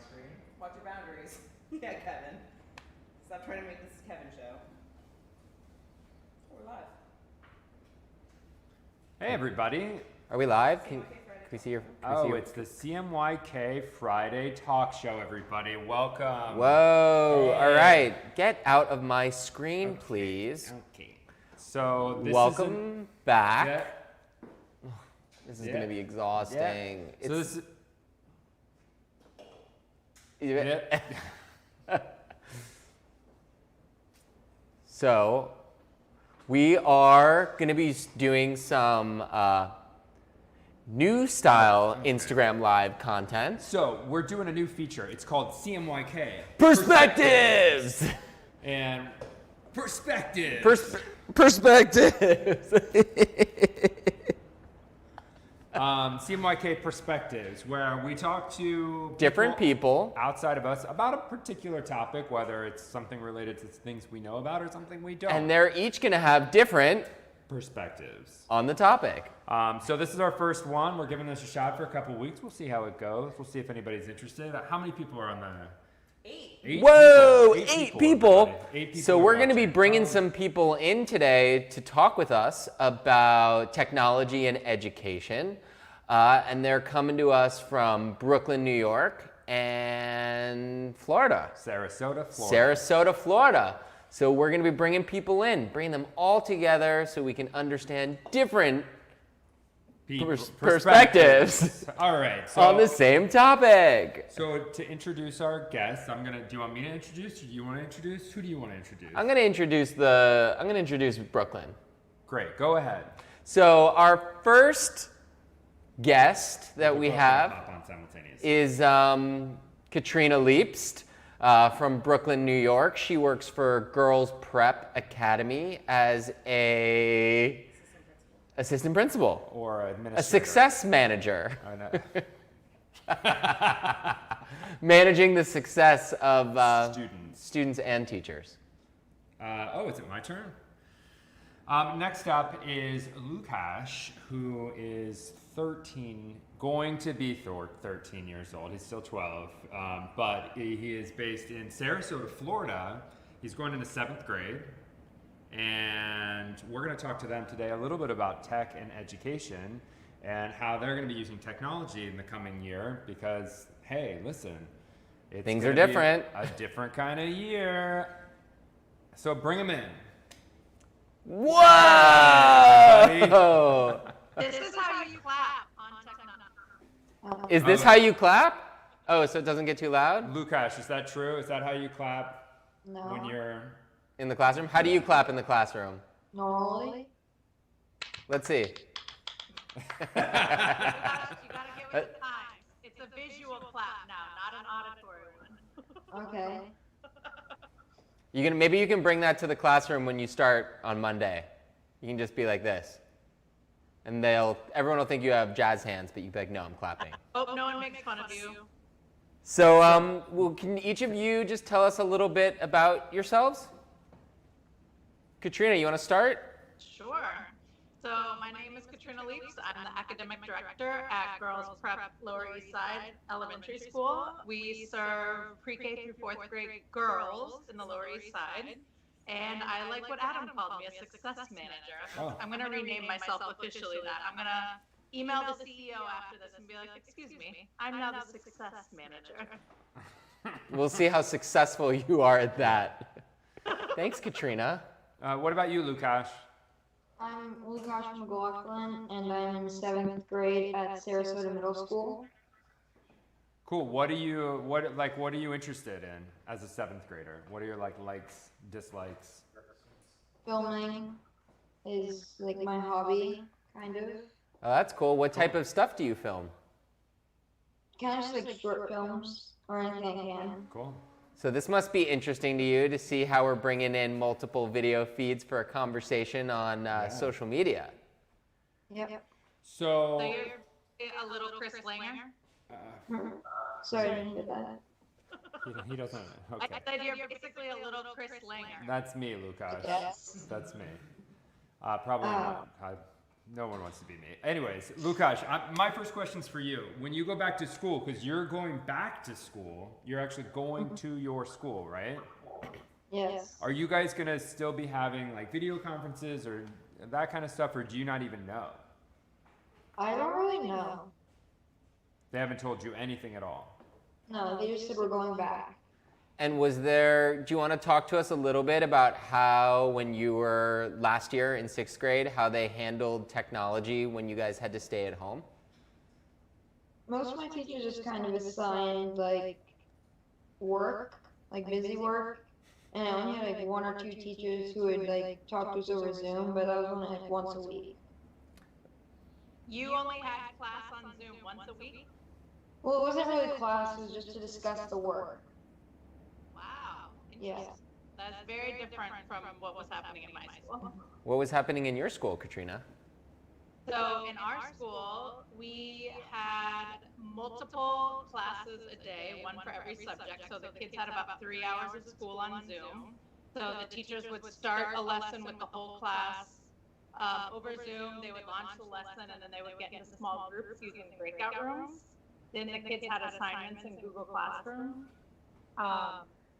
screen. Watch your boundaries. Yeah, Kevin. Stop trying to make this Kevin show. We're live. Hey everybody. Are we live? CMYK Can we see your? It's the CMYK Friday talk show, everybody. Welcome. Whoa! Hey. All right, get out of my screen, please. Okay. So this Welcome back. Yeah. This is gonna be exhausting. So this is, Yeah. So we are gonna be doing some new style Instagram Live content. so we're doing a new feature. It's called CMYK. Perspectives. And perspective. Perspectives. CMYK Perspectives, where we talk to Different people. outside of us about a particular topic, whether it's something related to things we know about or something we don't. And they're each gonna have different perspectives. on the topic. So this is our first one. We're giving this a shot for a couple weeks. We'll see how it goes. We'll see if anybody's interested. How many people are on the? 8. Whoa, people. eight people. Everybody. 8 people. So are we're going to be watching. bringing some people in today to talk with us about technology and education. And they're coming to us from Brooklyn, New York, and Florida. Sarasota, Florida. So we're going to be bringing people in, bringing them all together so we can understand different perspectives All right. So, on the same topic. So to introduce our guests, do you want me to introduce? Or do you want to introduce? Who do you want to introduce? I'm going to introduce Brooklyn. Great. Go ahead. So our first guest that we Both have hop on simultaneously. is Katrina Liebst from Brooklyn, New York. She works for Girls Prep Academy as a assistant principal Or administrator. a success manager, I know. managing the success of students and teachers. Is it my turn? Next up is Lukasz, who is 13, going to be 13 years old. He's still 12, but he is based in Sarasota, Florida. He's going into 7th grade, and we're going to talk to them today a little bit about tech and education and how they're going to be using technology in the coming year because, hey, listen, Things are different. A different kind of year. So bring them in. Whoa! This is how you clap on technology. Is this how you clap? Oh, so it doesn't get too loud Lukasz, is that true? Is that how you clap No. when you're... in the classroom? How do you clap in the classroom? Normally. Let's see. You gotta get with the times. It's a visual clap now, not an auditory one. Okay. Maybe you can bring that to the classroom when you start on Monday. You can just be like this. And everyone will think you have jazz hands, but you'd be like, no, I'm clapping. Hope no one makes fun of you. So, can each of you just tell us a little bit about yourselves? Katrina, you want to start? Sure. So my name is Katrina Liebst. I'm the academic director at Girls Prep Lower East Side Elementary School. We serve pre-K through 4th grade girls in the Lower East Side. And I like what Adam called me, a success manager. Oh. I'm going to rename myself officially that. I'm going to email the CEO after this and be like, excuse me, I'm now the success manager. We'll see how successful you are at that. Thanks, Katrina. what about you, Lukasz? I'm Lukasz McLaughlin, and I'm in 7th grade at Sarasota Middle School. Cool. What are you interested in as a 7th grader? What are your likes, dislikes? Filming is like my hobby, kind of. Oh, that's cool. What type of stuff do you film? Kind of just like short films or anything I can. Cool. So this must be interesting to you to see how we're bringing in multiple video feeds for a conversation on social media. Yep. So, So you're a little Chris Langer? Sorry, I didn't get that. he doesn't. I Okay. said you're basically a little Chris Langer. That's me, Lukasz. Yes. That's me. Probably not. No one wants to be me. Anyways, Lukasz, my first question's for you. When you go back to school, because you're going back to school, you're actually going to your school, right? Yes. Are you guys going to still be having like video conferences or that kind of stuff, or do you not even know? I don't really know. They haven't told you anything at all? No, they just said we're going back. And do you want to talk to us a little bit about how, when you were last year in 6th grade, how they handled technology when you guys had to stay at home? Most of my teachers just kind of assigned like work, like busy work, and I only had like 1 or 2 teachers who would like talk to us over Zoom, but that was only like once a week. You only had class on Zoom once a week? Well, it wasn't really class, it was just to discuss the work. Wow. Yeah. That's very different from what was happening in my school. What was happening in your school, Katrina? So in our school, we had multiple classes a day, one for every subject. So the kids had about 3 hours of school on Zoom. So the teachers would start a lesson with the whole class over Zoom. They would launch the lesson, and then they would get into small groups using breakout rooms. Then the kids had assignments in Google Classroom.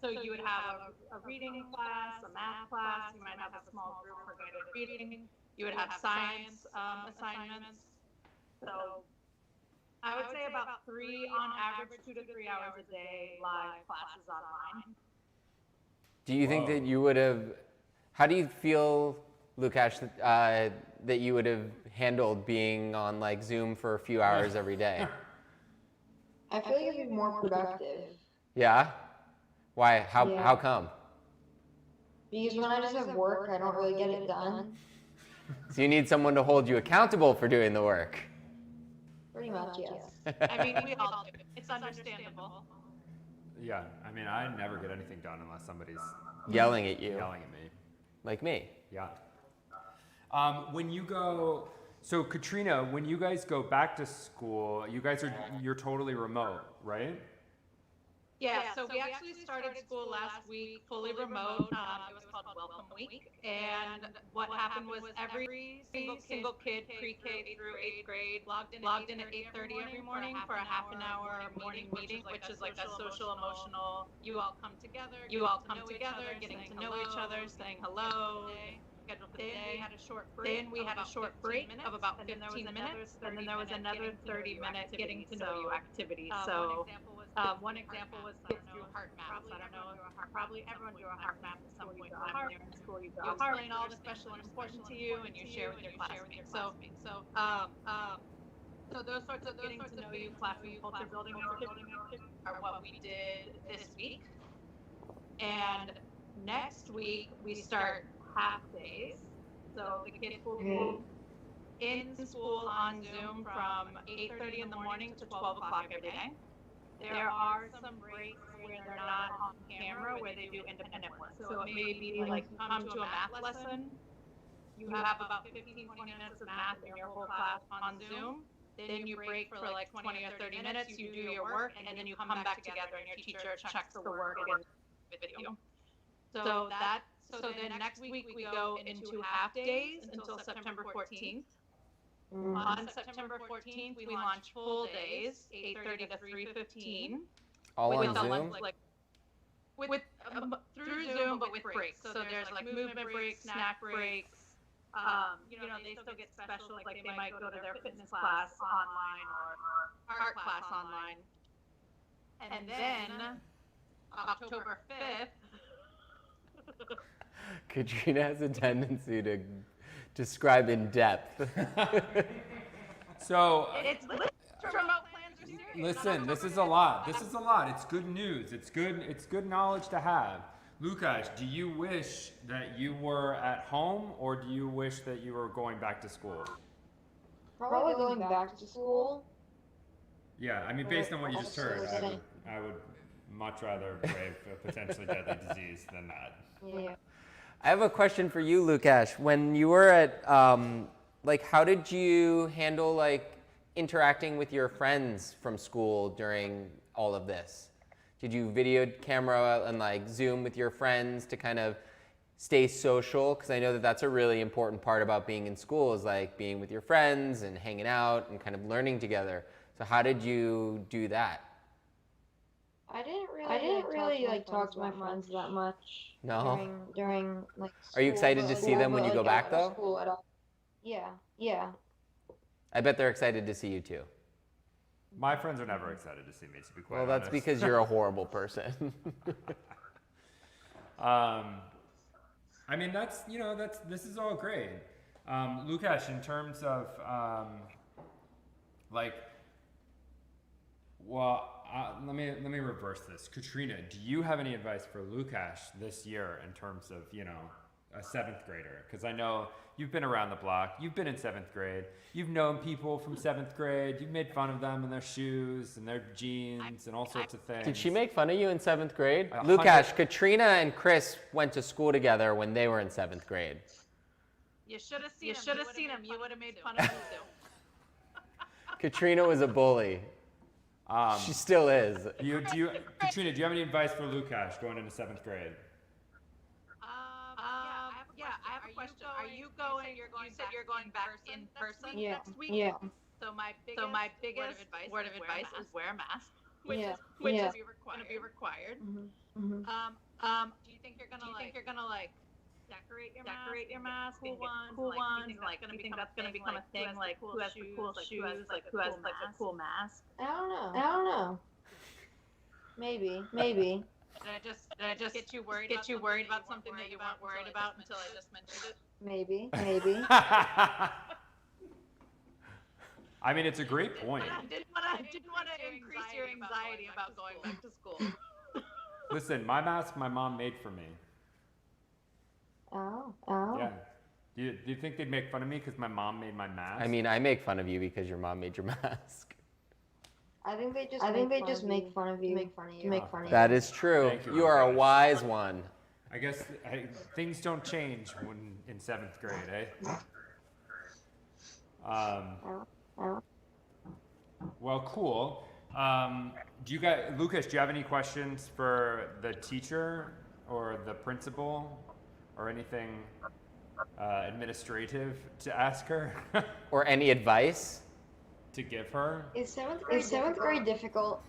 So you would have a reading class, a math class, you might have a small group for guided reading, you would have science assignments. So I would say about 3, on average, 2 to 3 hours a day live classes online. Do you think that you would have, how do you feel, Lukasz, that you would have handled being on like Zoom for a few hours every day? I feel like it'd be more productive. Yeah? Why? Yeah. How come? Because when I just have work, I don't really get it done. So you need someone to hold you accountable for doing the work. Pretty much, yes. I mean, we all do. It's understandable. Yeah, I mean, I never get anything done unless somebody's Yelling at you. yelling at me. Like me. Yeah. When you go, so Katrina, when you guys go back to school, you're totally remote, right? Yeah, so we actually started school last week fully remote. It was called Welcome Week. And what happened was every single kid pre-K through 8th grade logged in at 8:30 every morning for a half an hour morning meeting, which is like a social emotional, you all come together, getting to know each other, saying hello. Scheduled for the day. Then we had a short break of about 15 minutes, and then there was another 30 minute getting to know you activity. So one example was kids drew heart maps. I don't know, probably everyone drew a heart map at some point in school. You explain all the special and important to you, and you share with your classmates. So those sorts of getting to know you classroom culture building activities are what we did this week. And next week we start half days. So the kids will be in school on Zoom from 8:30 in the morning to 12 o'clock every day. There are some breaks where they're not on camera, where they do independent work. So it may be like come to a math lesson. You have about 15, 20 minutes of math in your whole class on Zoom. Then you break for like 20 or 30 minutes, you do your work, and then you come back together and your teacher checks the work in video. So then next week we go into half days until September 14th. On September 14th, we launch full days, 8:30 to 3:15. All with on the Zoom? lunch, through Zoom, but with breaks. So there's like movement breaks, snack breaks. They still get special, like they might go to their fitness class online or art class online. And then October 5th. Katrina has a tendency to describe in depth. So, It's remote plans are serious. listen, this is a lot. It's good news. It's good knowledge to have. Lukasz, do you wish that you were at home, or do you wish that you were going back to school? Probably going back to school. Yeah, I mean, based on what you just heard, I would much rather brave a potentially deadly disease than that. Yeah. I have a question for you, Lukasz. When you were at, how did you handle interacting with your friends from school during all of this? Did you video camera and Zoom with your friends to kind of stay social? Because I know that that's a really important part about being in school, is like being with your friends and hanging out and kind of learning together. So how did you do that? I didn't really like talk to my friends that much No? during like Are you school, excited to but, see them when you go back after though? school at all. Yeah, yeah. I bet they're excited to see you too. My friends are never excited to see me, to be quite Well, that's honest. because you're a horrible person. I mean, this is all great. Lukash, in terms of, like, well, let me reverse this. Katrina, do you have any advice for Lukash this year in terms of, a 7th grader? Because I know you've been around the block. You've been in 7th grade. You've known people from 7th grade. You've made fun of them and their shoes and their jeans and all sorts of things. Did she make fun of you in 7th grade? 100 Lukash, Katrina and Chris went to school together when they were in 7th grade. You should have seen him. You would have made fun of him too. Katrina was a bully. She still is. Katrina, do you have any advice for Lukash going into 7th grade? I have a question. Are you going? You said you're going back in person Yeah, next week. yeah. So my biggest word of advice is wear a mask, which Yeah, is going yeah. to be required. Mm-hmm. Do you think you're gonna like decorate your mask? Cool ones. Like, do you think that's gonna become a thing? Like, who has the cool shoes? Like, who has like a cool mask? I don't know. Maybe. Did I just get you worried about something that you weren't worried about until I just mentioned it? Maybe. I mean, it's a great point. I didn't want to increase your anxiety about going back to school. Listen, my mask my mom made for me. Oh. Yeah. Do you think they'd make fun of me because my mom made my mask? I mean, I make fun of you because your mom made your mask. I think they just make fun of you. That is true. Thank you, You are a Lukash. wise one. I guess things don't change when in 7th grade, eh? Well, cool. Lucas, do you have any questions for the teacher or the principal or anything administrative to ask her? Or any advice? To give her? Is seventh grade difficult?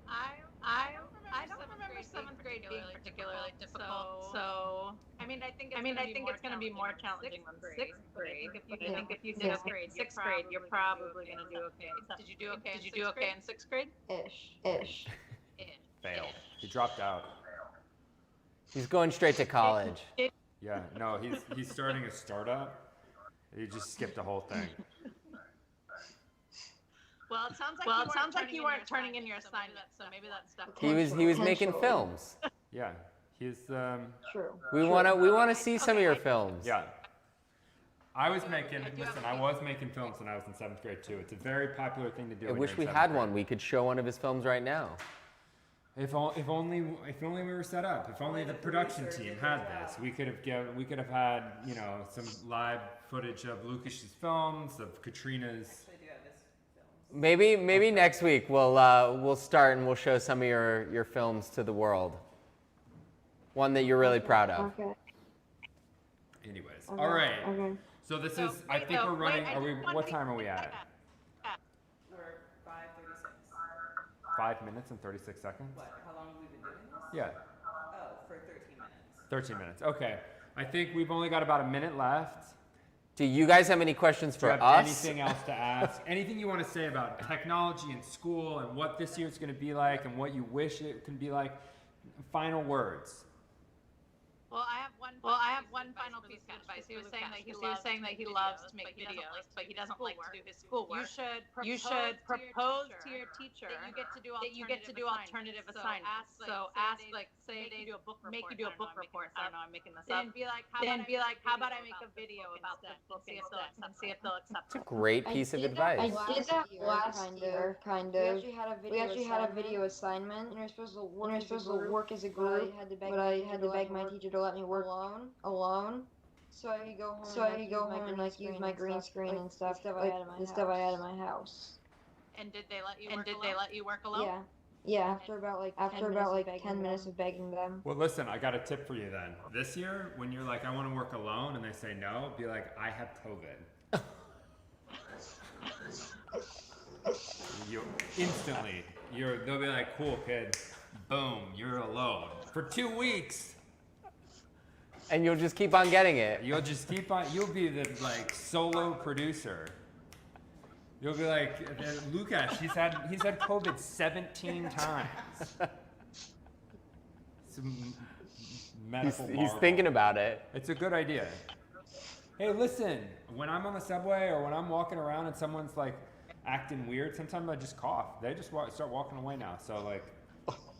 I don't remember seventh grade being particularly difficult. So I mean, I think it's going to be more challenging than sixth grade. I think if you sixth grade, you're probably going to do okay. Did you do okay in sixth grade? Ish. Fail. He dropped out. He's going straight to college. Yeah, no, he's starting a startup. He just skipped the whole thing. Well, it sounds like you weren't turning in your assignment, so maybe that's stuff. He was making films. Yeah, he's True. We want to see some of your films. yeah. I was making films when I was in 7th grade too. It's a very popular thing to do. I when wish you're we in 7th had grade. one. We could show one of his films right now. If only we were set up. If only the production team had this, we could have had some live footage of Lucas's films, of Katrina's. I do have this film. Maybe next week we'll start and we'll show some of your films to the world. One that you're really proud of. Okay. Anyways, all right. Okay. So this is. I think we're running. What time are we at? We're 5:36. 5 minutes and 36 seconds. What? How long have we been doing this? Yeah, Oh, for 13 minutes. 13 minutes. Okay. I think we've only got about a minute left. Do you guys have any questions Do for you have us? anything else to ask? Anything you want to say about technology in school and what this year is going to be like and what you wish it can be like? Final words. Well, I have one final piece of advice. He was saying that he loves to make videos, but he doesn't like to do his schoolwork. You should propose to your teacher that you get to do alternative assignments. So ask, say they make you do a book report. I don't know, I'm making this up. Then be like, how about I make a video about the book and see if they'll accept It's a it. great piece of advice. I did that last year, kind of. We actually had a video assignment, and we were supposed to work as a group, but I had to beg my teacher to let me work alone. So I could go home and use my green screen and stuff, the stuff I had in my house. And did they let you work alone? Yeah, after about like 10 minutes of begging them. Well, listen, I got a tip for you then. This year, when you're like, I want to work alone, and they say no, be like, I have COVID. You instantly, they'll be like, cool, kid. Boom, you're alone for 2 weeks. And you'll just keep on getting it. You'll just keep on. You'll be the like solo producer. You'll be like, Lucas, he's had COVID 17 times. Some medical He's marvel. thinking about it. It's a good idea. Hey, listen, when I'm on the subway or when I'm walking around and someone's like acting weird, sometimes I just cough. They just start walking away now. So like,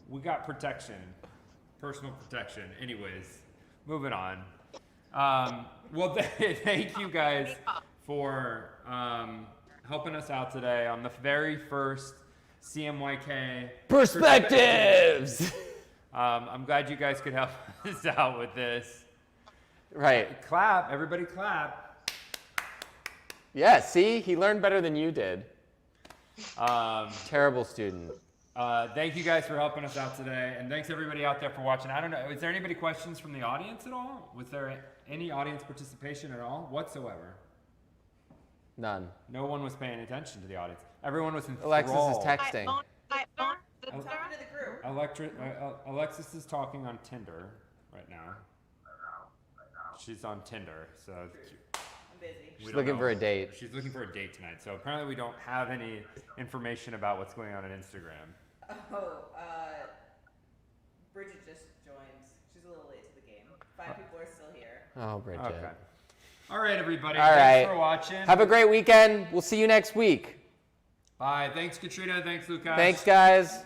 we got protection, personal protection. Anyways, moving on. Well, thank you guys for helping us out today on the very first CMYK Perspectives! I'm glad you guys could help us out with this. Right. Clap, everybody clap. Yeah, see? He learned better than you did. Terrible student. Thank you guys for helping us out today, and thanks everybody out there for watching. I don't know, is there anybody questions from the audience at all? Was there any audience participation at all whatsoever? None. No one was paying attention to the audience. Everyone was enthralled. Alexis is texting. I own I'm Tinder. talking to the group. Alexis is talking on Tinder right now. She's on Tinder, so I'm busy. we She's don't looking know. for a date. She's looking for a date tonight. So apparently we don't have any information about what's going on Instagram. Oh, Bridget just joined. She's a little late to the game. 5 people are still here. Oh, Bridget. Okay. All right, everybody. All Thanks right. for watching. Have a great weekend. We'll see you next week. Bye. Thanks, Katrina. Thanks, Lucas. Thanks, guys.